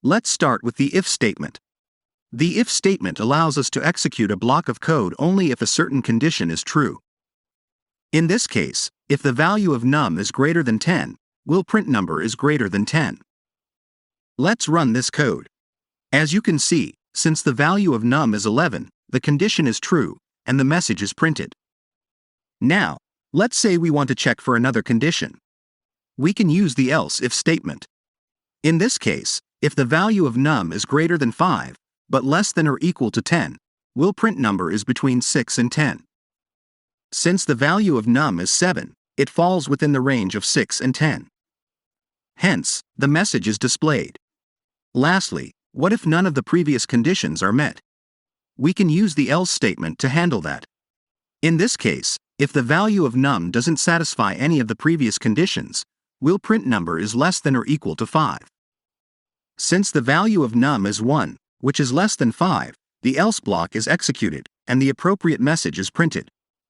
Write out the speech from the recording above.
Let's start with the if statement. The if statement allows us to execute a block of code only if a certain condition is true. In this case, if the value of num is greater than 10, we'll print number is greater than 10. Let's run this code. As you can see, since the value of num is 11, the condition is true, and the message is printed. Now, let's say we want to check for another condition. We can use the else if statement. In this case, if the value of num is greater than 5, but less than or equal to 10, we'll print number is between 6 and 10. Since the value of num is 7, it falls within the range of 6 and 10. Hence, the message is displayed. Lastly, what if none of the previous conditions are met? We can use the else statement to handle that. In this case, if the value of num doesn't satisfy any of the previous conditions, we'll print number is less than or equal to 5. Since the value of num is 1, which is less than 5, the else block is executed, and the appropriate message is printed.